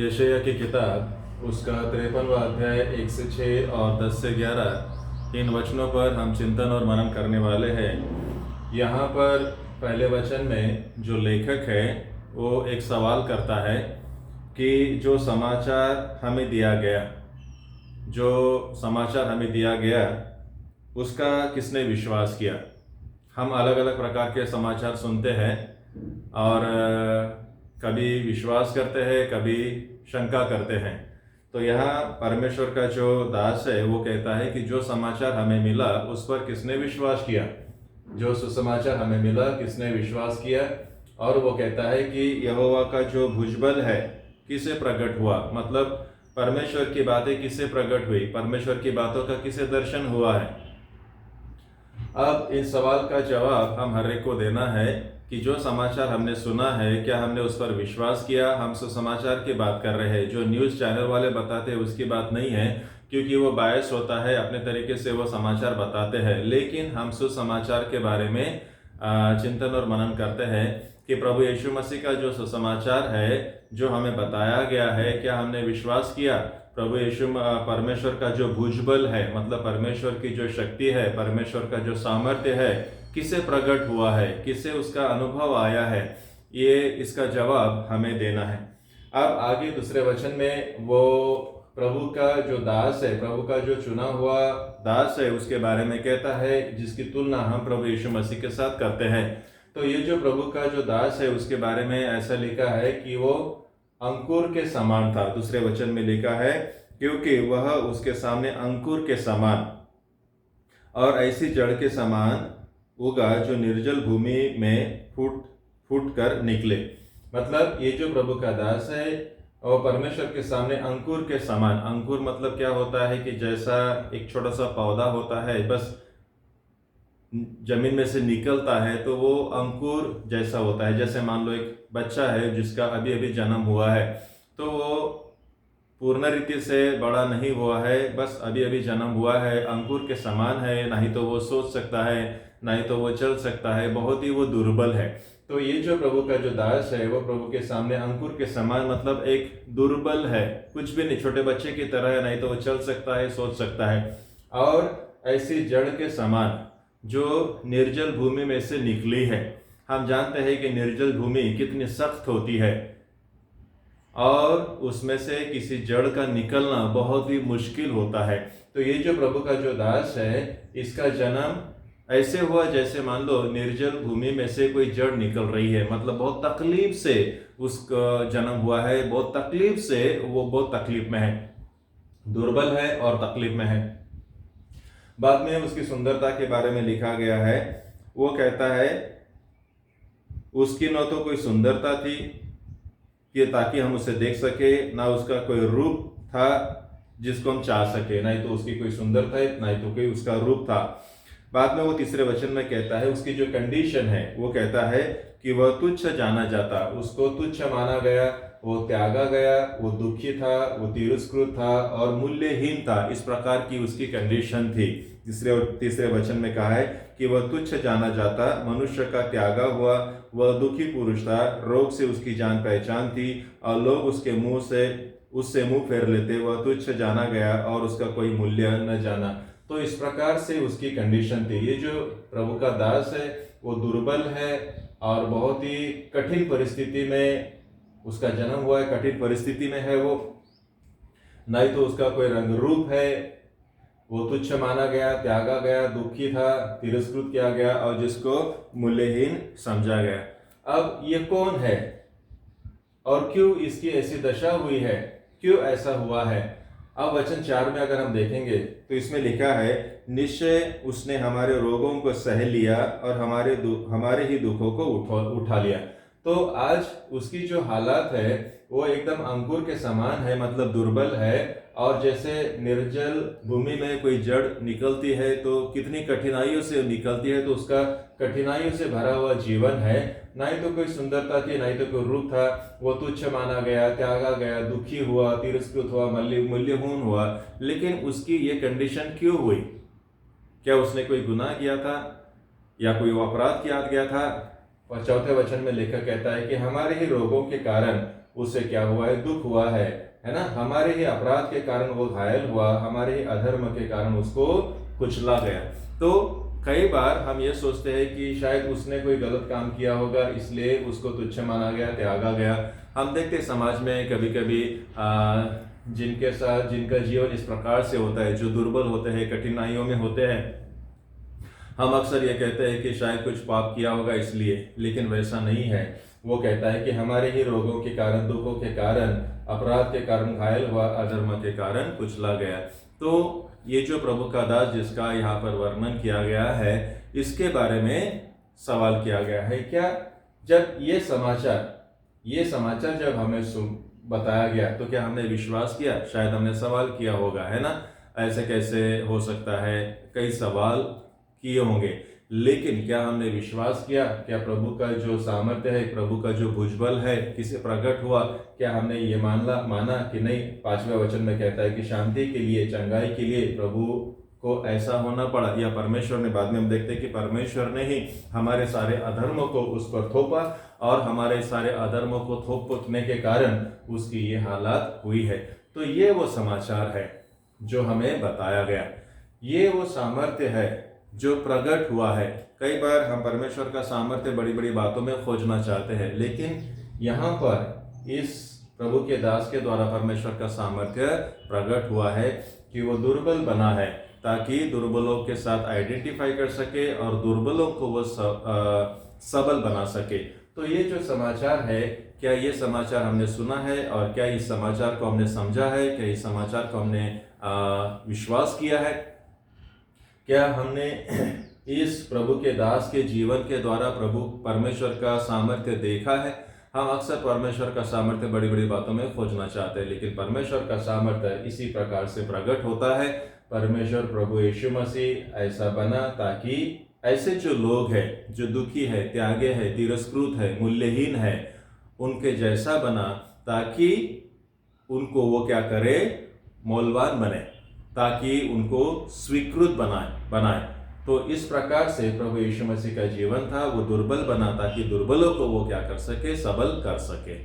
यशायाह की किताब उसका 53वां अध्याय 1 से 6 और 10 से 11 इन वचनों पर हम चिंतन और मनन करने वाले हैं। यहाँ पर पहले वचन में जो लेखक है वो एक सवाल करता है कि जो समाचार हमें दिया गया उसका किसने विश्वास किया। हम अलग अलग प्रकार के समाचार सुनते हैं और कभी विश्वास करते हैं, कभी शंका करते हैं। तो यहाँ परमेश्वर का जो दास है वो कहता है कि जो समाचार हमें मिला उस पर किसने विश्वास किया, जो सुसमाचार हमें मिला किसने विश्वास किया। और वो कहता है कि यहोवा का जो भुजबल है किसे प्रकट हुआ, मतलब परमेश्वर की बातें किसे प्रकट हुई, परमेश्वर की बातों का किसे दर्शन हुआ है। अब इस सवाल का जवाब हम हर एक को देना है कि जो समाचार हमने सुना है क्या हमने उस पर विश्वास किया। हम सुसमाचार की बात कर रहे हैं, जो न्यूज़ चैनल वाले बताते हैं उसकी बात नहीं है, क्योंकि वो बायस होता है, अपने तरीके से वो समाचार बताते हैं। लेकिन हम सुसमाचार के बारे में चिंतन और मनन करते हैं कि प्रभु यीशु मसीह का जो सुसमाचार है जो हमें बताया गया है, क्या हमने विश्वास किया। प्रभु यीशु परमेश्वर का जो भुजबल है, मतलब परमेश्वर की जो शक्ति है, परमेश्वर का जो सामर्थ्य है किसे प्रकट हुआ है, किसे उसका अनुभव आया है, ये इसका जवाब हमें देना है। अब आगे दूसरे वचन में वो प्रभु का जो दास है, प्रभु का जो चुना हुआ दास है उसके बारे में कहता है, जिसकी तुलना हम प्रभु यीशु मसीह के साथ करते हैं। तो ये जो प्रभु का जो दास है उसके बारे में ऐसा लिखा है कि वो अंकुर के समान था। दूसरे वचन में लिखा है क्योंकि वह उसके सामने अंकुर के समान और ऐसी जड़ के समान उगा जो निर्जल भूमि में फूट फूट कर निकले। मतलब ये जो प्रभु का दास है और परमेश्वर के सामने अंकुर के समान। अंकुर मतलब क्या होता है कि जैसा एक छोटा सा पौधा होता है, बस जमीन में से निकलता है तो वो अंकुर जैसा होता है। जैसे मान लो एक बच्चा है जिसका अभी अभी जन्म हुआ है, तो वो पूर्ण रीति से बड़ा नहीं हुआ है, बस अभी अभी जन्म हुआ है, अंकुर के समान है। ना ही तो वो सोच सकता है, ना ही तो वो चल सकता है, बहुत ही वो दुर्बल है। तो ये जो प्रभु का जो दास है वो प्रभु के सामने अंकुर के समान, मतलब एक दुर्बल है, कुछ भी नहीं, छोटे बच्चे की तरह है। नहीं तो वो चल सकता है, सोच सकता है। और ऐसी जड़ के समान जो निर्जल भूमि में से निकली है। हम जानते हैं कि निर्जल भूमि कितनी सख्त होती है और उसमें से किसी जड़ का निकलना बहुत ही मुश्किल होता है। तो ये जो प्रभु का जो दास है इसका जन्म ऐसे हुआ जैसे मान लो निर्जल भूमि में से कोई जड़ निकल रही है, मतलब बहुत तकलीफ से उसका जन्म हुआ है, बहुत तकलीफ से, वो बहुत तकलीफ में है, दुर्बल है और तकलीफ में है। बाद में उसकी सुंदरता के बारे में लिखा गया है, वो कहता है उसकी न तो कोई सुंदरता थी कि ताकि हम उसे देख सके, ना उसका कोई रूप था जिसको हम चाह सके, ना ही तो उसकी कोई सुंदरता है, ना ही तो कोई उसका रूप था। बाद में वो तीसरे वचन में कहता है उसकी जो कंडीशन है, वो कहता है कि वह तुच्छ जाना जाता, उसको तुच्छ माना गया, वो त्यागा गया, वो दुखी था, वो तिरस्कृत था और मूल्यहीन था। इस प्रकार की उसकी कंडीशन थी। तीसरे वचन में कहा है कि वह तुच्छ जाना जाता, मनुष्य का त्यागा हुआ, वह दुखी पुरुष था, रोग से उसकी जान पहचान थी और लोग उससे मुंह फेर लेते, वह तुच्छ जाना गया और उसका कोई मूल्य न जाना। तो इस प्रकार से उसकी कंडीशन थी। ये जो प्रभु का दास है वो दुर्बल है और बहुत ही कठिन परिस्थिति में उसका जन्म हुआ है, कठिन परिस्थिति में है वो, नहीं तो उसका कोई रंग रूप है, वो तुच्छ माना गया, त्यागा गया, दुखी था, तिरस्कृत किया गया और जिसको मूल्यहीन समझा गया। अब ये कौन है और क्यों इसकी ऐसी दशा हुई है, क्यों ऐसा हुआ है। अब वचन 4 में अगर हम देखेंगे तो इसमें लिखा है, निश्चय उसने हमारे रोगों को सह लिया और हमारे ही दुखों को उठा लिया। तो आज उसकी जो हालत है वो एकदम अंकुर के समान है, मतलब दुर्बल है। और जैसे निर्जल भूमि में कोई जड़ निकलती है तो कितनी कठिनाइयों से निकलती है, तो उसका कठिनाइयों से भरा हुआ जीवन है। ना ही तो कोई सुंदरता थी, ना ही तो कोई रूप था, वो तुच्छ माना गया, त्यागा गया, दुखी हुआ, तिरस्कृत हुआ, मूल्यहीन हुआ। लेकिन उसकी ये कंडीशन क्यों हुई? क्या उसने कोई गुनाह किया था या कोई अपराध किया गया था? और चौथे वचन में लेखक कहता है कि हमारे ही रोगों के कारण उसे क्या हुआ है, दुख हुआ है ना। हमारे ही अपराध के कारण वो घायल हुआ, हमारे ही अधर्म के कारण उसको कुचला गया। तो कई बार हम ये सोचते हैं कि शायद उसने कोई गलत काम किया होगा, इसलिए उसको तुच्छ माना गया, त्यागा गया। हम देखते समाज में कभी कभी जिनके साथ जिनका जीवन इस प्रकार से होता है, जो दुर्बल होते हैं, कठिनाइयों में होते हैं, हम अक्सर ये कहते हैं कि शायद कुछ पाप किया होगा इसलिए, लेकिन वैसा नहीं है। वो कहता है कि हमारे ही रोगों के कारण, दुखों के कारण, अपराध के कारण घायल हुआ, अधर्म के कारण कुचला गया। तो ये जो प्रभु का दास जिसका यहाँ पर वर्णन किया गया है, इसके बारे में सवाल किया गया है। क्या जब ये समाचार जब हमें बताया गया तो क्या हमने विश्वास किया? शायद हमने सवाल किया होगा, है ना, ऐसे कैसे हो सकता है, कई सवाल किए होंगे, लेकिन क्या हमने विश्वास किया? क्या प्रभु का जो सामर्थ्य है, प्रभु का जो भुजबल है किसे प्रकट हुआ, क्या हमने ये माना कि नहीं? 5वें वचन में कहता है कि शांति के लिए, चंगाई के लिए प्रभु को ऐसा होना पड़ा, या परमेश्वर ने, बाद में हम देखते हैं कि परमेश्वर ने ही हमारे सारे अधर्मों को उस पर थोपा, और हमारे सारे अधर्मों को थोपने के कारण उसकी ये हालत हुई है। तो ये वो समाचार है जो हमें बताया गया, ये वो सामर्थ्य है जो प्रकट हुआ है। कई बार हम परमेश्वर का सामर्थ्य बड़ी बड़ी बातों में खोजना चाहते हैं, लेकिन यहाँ पर इस प्रभु के दास के द्वारा परमेश्वर का सामर्थ्य प्रकट हुआ है कि वो दुर्बल बना है, ताकि दुर्बलों के साथ आइडेंटिफाई कर सके और दुर्बलों को वो सबल बना सके। तो ये जो समाचार है, क्या ये समाचार हमने सुना है, और क्या इस समाचार को हमने समझा है, क्या इस समाचार को हमने विश्वास किया है? क्या हमने इस प्रभु के दास के जीवन के द्वारा प्रभु परमेश्वर का सामर्थ्य देखा है? हम अक्सर परमेश्वर का सामर्थ्य बड़ी बड़ी बातों में खोजना चाहते हैं, लेकिन परमेश्वर का सामर्थ्य इसी प्रकार से प्रकट होता है। परमेश्वर प्रभु यीशु मसीह ऐसा बना ताकि ऐसे जो लोग हैं, जो दुखी है, त्यागे है, तिरस्कृत है, मूल्यहीन है, उनके जैसा बना, ताकि उनको वो क्या करे, मौलवान बने, ताकि उनको स्वीकृत बनाए। तो इस प्रकार से प्रभु यीशु मसीह का जीवन था, वो दुर्बल बना ताकि दुर्बलों को वो क्या कर सके, सबल कर सके।